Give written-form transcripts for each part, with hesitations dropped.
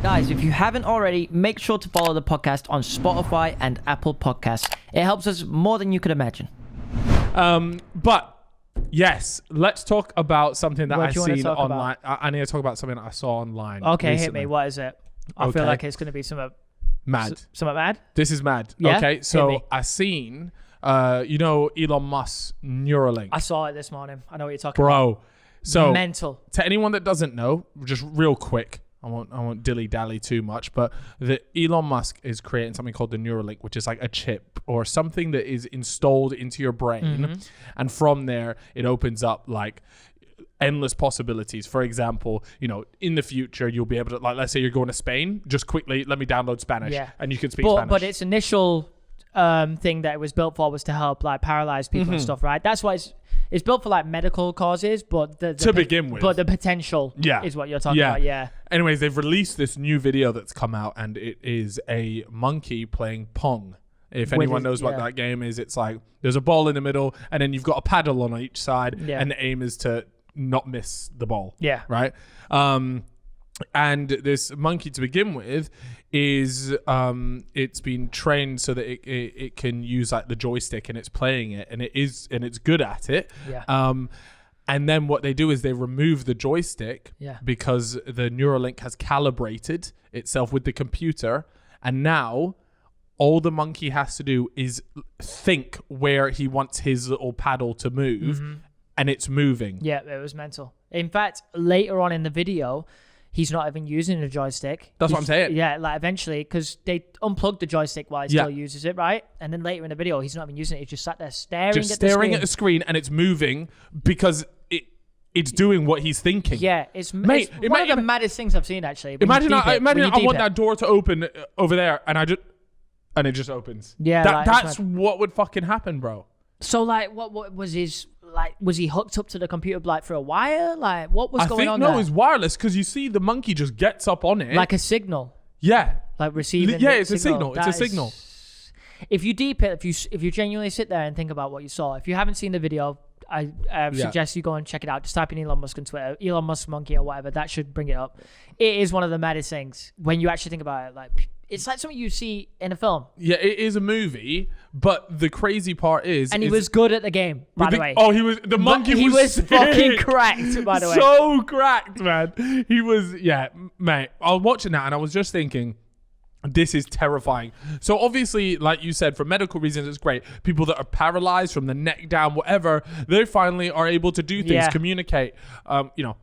Guys, if you haven't already, make sure to follow the podcast on Spotify and Apple Podcasts. It helps us more than you could imagine. But yes, let's talk about something that I've seen online. I need to talk about something that I saw online. Okay, recently. hit me. What is it? I feel like it's going to be something mad. Something mad? This is mad. Yeah? Okay, so I seen, Elon Musk's Neuralink. I saw it this morning. I know what you're talking about. So mental. To anyone that doesn't know, just real quick, I won't dilly-dally too much, but Elon Musk is creating something called the Neuralink, which is like a chip or something that is installed into your brain. And from there, it opens up like endless possibilities. For example, in the future, you'll be able to, like, let's say you're going to Spain, just quickly, let me download Spanish and you can speak Spanish. But its initial thing that it was built for was to help like paralyze people and stuff, right? That's why it's built for like medical causes, but begin with. But the potential is what you're talking about. Yeah. Anyways, they've released this new video that's come out, and it is a monkey playing Pong. If anyone knows what that game is, it's like there's a ball in the middle, and then you've got a paddle on each side, and the aim is to not miss the ball. Yeah. Right. And this monkey to begin with is it's been trained so that it can use like the joystick, and it's playing it, and it's good at it. Yeah. And then what they do is they remove the joystick because the Neuralink has calibrated itself with the computer, and now all the monkey has to do is think where he wants his little paddle to move, and it's moving. Yeah, it was mental. In fact, later on in the video, he's not even using the joystick. That's what I'm saying. Yeah, like eventually, because they unplugged the joystick while he still uses it, right? And then later in the video, he's not even using it. He's just sat there staring at the screen, and it's moving because it's doing what he's thinking. Yeah, it's one of the maddest things I've seen, actually. Imagine I want that door to open over there, and it just opens. Yeah, that's what would fucking happen, bro. So, like, what was his... Like, was he hooked up to the computer like through a wire? Like, what was going on there? No, it's wireless, because you see the monkey just gets up on it. Like a signal. Yeah. Like receiving. Yeah, it's a signal. It's a signal. If you deep it, if you genuinely sit there and think about what you saw, if you haven't seen the video, I suggest you go and check it out. Just type in Elon Musk on Twitter, Elon Musk monkey or whatever. That should bring it up. It is one of the maddest things when you actually think about it. Like, it's like something you see in a film. Yeah, it is a movie, but the crazy part is... And he was good at the game, by the way. Oh, the monkey he was fucking cracked, by the way. So cracked, man. He was, mate. I was watching that and I was just thinking, this is terrifying. So obviously, like you said, for medical reasons, it's great. People that are paralyzed from the neck down, whatever, they finally are able to do things, communicate,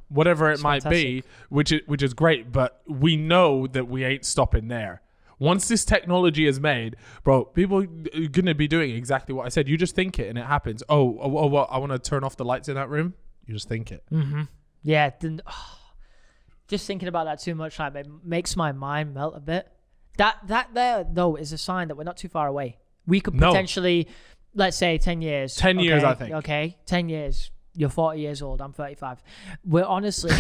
whatever it might be, which is great. But we know that we ain't stopping there. Once this technology is made, bro, people are going to be doing exactly what I said. You just think it and it happens. Oh, I want to turn off the lights in that room. You just think it. Mm-hmm. Yeah. Just thinking about that too much, like, it makes my mind melt a bit. That there, though, is a sign that we're not too far away. We could potentially, let's say 10 years. 10 years, I think. Okay, 10 years. You're 40 years old. I'm 35. We're honestly...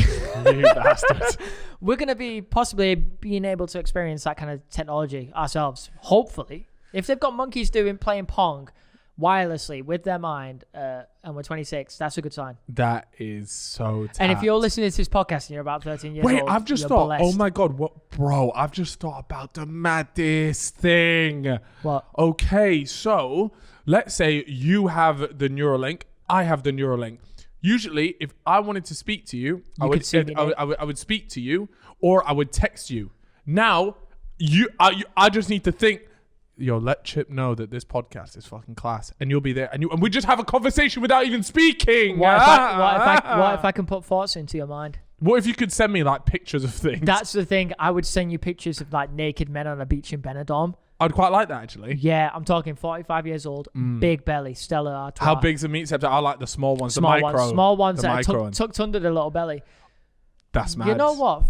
You bastard. We're going to be possibly being able to experience that kind of technology ourselves. Hopefully. If they've got monkeys playing Pong wirelessly with their mind, and we're 26, that's a good sign. That is so tapped. And if you're listening to this podcast and you're about 13 years old, I've just thought, blessed. Oh my God, what, bro, I've just thought about the maddest thing. What? Okay, so let's say you have the Neuralink, I have the Neuralink. Usually, if I wanted to speak to you, I would speak to you, or I would text you. Now, I just need to think, let Chip know that this podcast is fucking class, and you'll be there, and we just have a conversation without even speaking. What if I can put thoughts into your mind? What if you could send me like pictures of things? That's the thing. I would send you pictures of like naked men on a beach in Benidorm. I'd quite like that, actually. Yeah, I'm talking 45 years old, big belly, Stella Artois. How big's the meat scepter? I like the small ones, small ones that are tucked under the little belly. That's mad. You know what?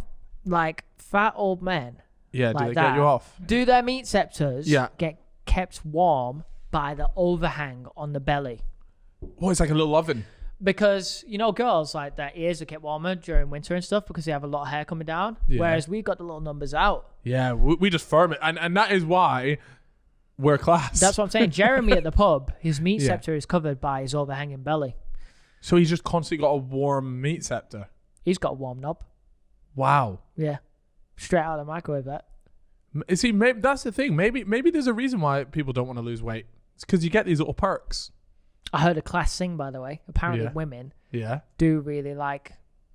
Like fat old men. Yeah, do they get you off? Do their meat scepters get kept warm by the overhang on the belly? Oh, it's like a little oven. Because, girls, like, their ears are kept warmer during winter and stuff because they have a lot of hair coming down. Yeah. Whereas we got the little numbers out. Yeah, we just firm it. And that is why we're class. That's what I'm saying. Jeremy at the pub, his meat scepter is covered by his overhanging belly. So he's just constantly got a warm meat scepter? He's got a warm knob. Wow. Yeah. Straight out of the microwave, that. See, maybe that's the thing. Maybe there's a reason why people don't want to lose weight. It's because you get these little perks. I heard a class thing, by the way. Apparently women do really like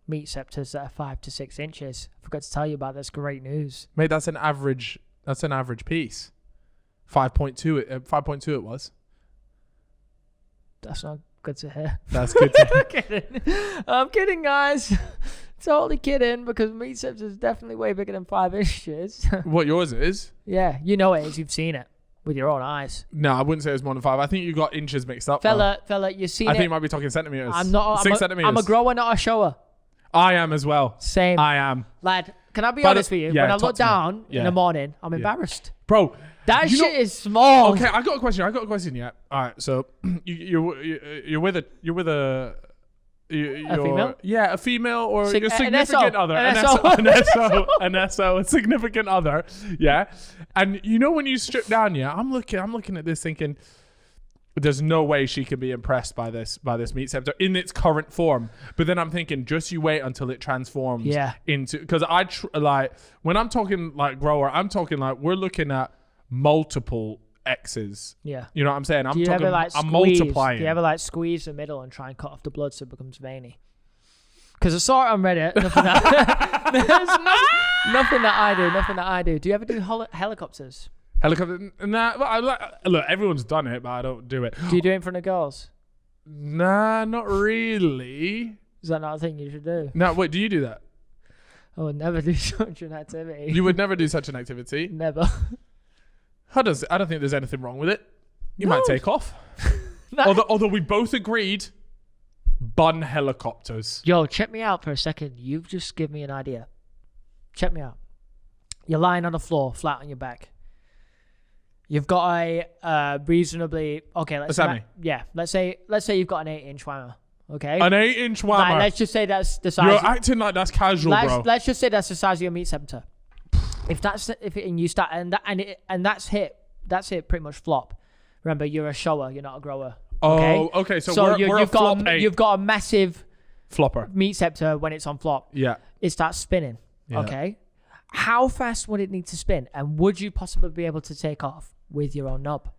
meat scepters that are 5 to 6 inches. I forgot to tell you about this. Great news. Mate, that's an average piece. 5.2 it was. That's not good to hear. That's good to hear. I'm kidding. I'm kidding, guys. Totally kidding, because meat scepter is definitely way bigger than 5 inches. What, yours is? Yeah, you know it is. You've seen it with your own eyes. No, I wouldn't say it was more than 5. I think you got inches mixed up. Fella, you've seen it. I think you might be talking centimeters. I'm not. 6 centimeters. I'm a grower, not a shower. I am as well. Same. I am. Lad, can I be honest with you? Yeah, when I look down in the morning, I'm embarrassed. Bro, that shit is small. Okay, I got a question. Yeah. All right. So you're with a female? Yeah, a female or your significant other. An SO, a significant other. Yeah. And you know when you strip down, I'm looking at this thinking, there's no way she can be impressed by this meat scepter in its current form. But then I'm thinking, just you wait until it transforms into, because when I'm talking like grower, I'm talking like we're looking at multiple X's. Yeah. You know what I'm saying? I'm multiplying. Do you ever like squeeze the middle and try and cut off the blood so it becomes veiny? Because I saw it on Reddit. Nothing that I do. Do you ever do helicopters? Helicopter? Nah. Look, everyone's done it, but I don't do it. Do you do it in front of girls? Nah, not really. Is that not a thing you should do? No, wait, do you do that? I would never do such an activity. You would never do such an activity? Never. I don't think there's anything wrong with it. You might take off. Although we both agreed, bun helicopters. Yo, check me out for a second. You've just given me an idea. Check me out. You're lying on the floor, flat on your back. You've got a reasonably let's say you've got an 8-inch whammer. Okay, an 8-inch whammer. Like, let's just say that's the size. You're acting like that's casual, bro. Let's just say that's the size of your meat scepter. That's hit pretty much flop. Remember, you're a shower, you're not a grower. Okay? Oh, okay. So you've got a massive flopper meat scepter when it's on flop. Yeah, it starts spinning. Yeah. Okay, how fast would it need to spin, and would you possibly be able to take off with your own knob?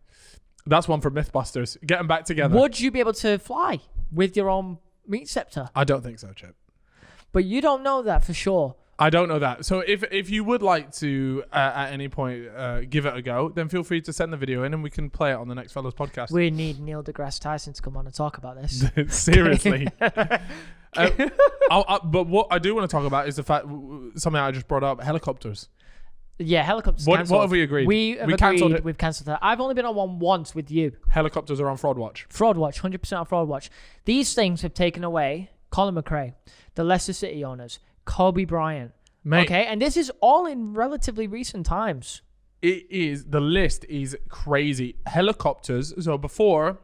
That's one for Mythbusters. Get them back together. Would you be able to fly with your own meat scepter? I don't think so, Chip. But you don't know that for sure. I don't know that. So if you would like to at any point give it a go, then feel free to send the video in and we can play it on the Next Fellows podcast. We need Neil deGrasse Tyson to come on and talk about this. Seriously. But what I do want to talk about is the fact, something I just brought up, helicopters. Yeah, helicopters. What have we agreed? We cancelled it. We've cancelled that. I've only been on one once with you. Helicopters are on Fraud Watch. Fraud Watch, 100% on Fraud Watch. These things have taken away Colin McRae, the Leicester City owners, Kobe Bryant. Mate, okay, and this is all in relatively recent times. It is. The list is crazy. Helicopters. So before,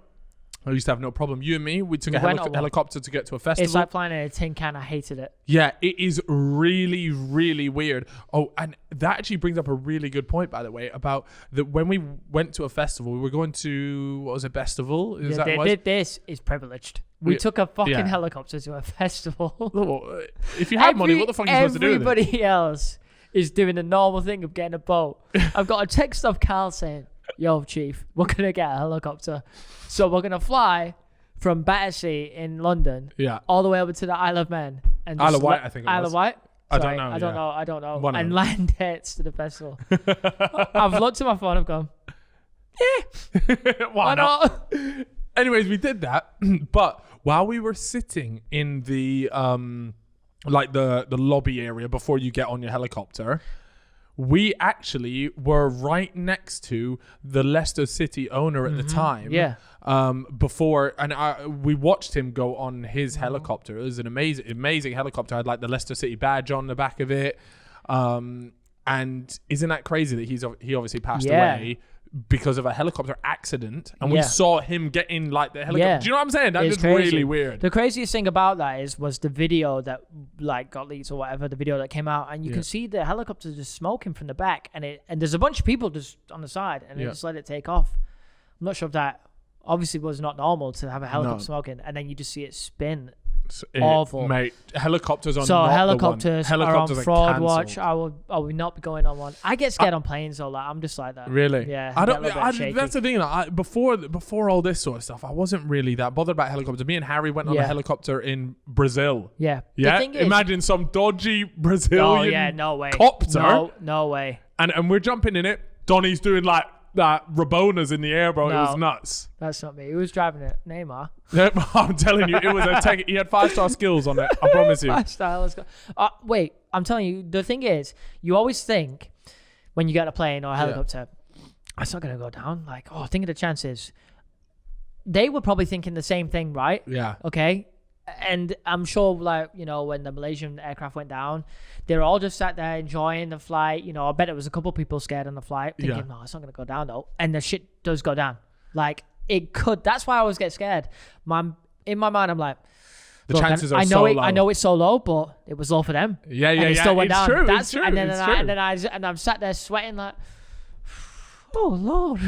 I used to have no problem. You and me, we took a helicopter to get to a festival. It's like flying in a tin can. I hated it. Yeah, it is really, really weird. Oh, and that actually brings up a really good point, by the way, about that when we went to a festival, we were going to, what was it, Festival? This is privileged. We took a fucking helicopter to a festival. Well, if you have money, what the fuck are you supposed to do with it? Everybody else is doing the normal thing of getting a boat. I've got a text off Carl saying, yo, Chief, we're going to get a helicopter. So we're going to fly from Battersea in London all the way over to the Isle of Man. And Isle of Wight, I think it was. Isle of Wight? Sorry, I don't know. And land hits to the festival. I've looked at my phone, I've gone, why not? Anyways, we did that. But while we were sitting in the the lobby area before you get on your helicopter, we actually were right next to the Leicester City owner at the time. Yeah. Before, and we watched him go on his helicopter. It was an amazing helicopter. I had like the Leicester City badge on the back of it. And isn't that crazy that he obviously passed away because of a helicopter accident, and we saw him get in like the helicopter. Do you know what I'm saying? That is really weird. The craziest thing about that was the video that like got leaked or whatever, the video that came out, and you can see the helicopter just smoking from the back, and there's a bunch of people just on the side, and they just let it take off. I'm not sure if that obviously was not normal to have a helicopter smoking, and then you just see it spin. things. Awful. Mate, helicopters are so not helicopters the one. Helicopters are on fraud cancelled. watch. I will not be going on one. I get scared on planes though. Like, I'm just like that. Really? Yeah. I don't. That's the thing. Like, before all this sort of stuff, I wasn't really that bothered about helicopters. Me and Harry went on a helicopter in Brazil. Yeah. Yeah. The thing is, imagine some dodgy Brazilian no way. copter. No way. And we're jumping in it. Donnie's doing like that Rabonas in the air, bro. No. It was nuts. That's not me. Who was driving it? Neymar. I'm telling you, it was a tech. He had 5-star skills on it. I promise you. 5-star. Let's go. Wait, I'm telling you. The thing is, you always think when you get a plane or a helicopter, it's not gonna go down. Like, think of the chances. They were probably thinking the same thing, right? Yeah. Okay. And I'm sure, like, when the Malaysian aircraft went down, they're all just sat there enjoying the flight. I bet it was a couple people scared on the flight, thinking, no, it's not going to go down, though. And the shit does go down. Like, it could. That's why I always get scared. In my mind, I'm like, the chances are so low. I know it's so low, but it was low for them. Yeah. And it still went down. True, it's true. And then I'm sat there sweating like, oh, Lord.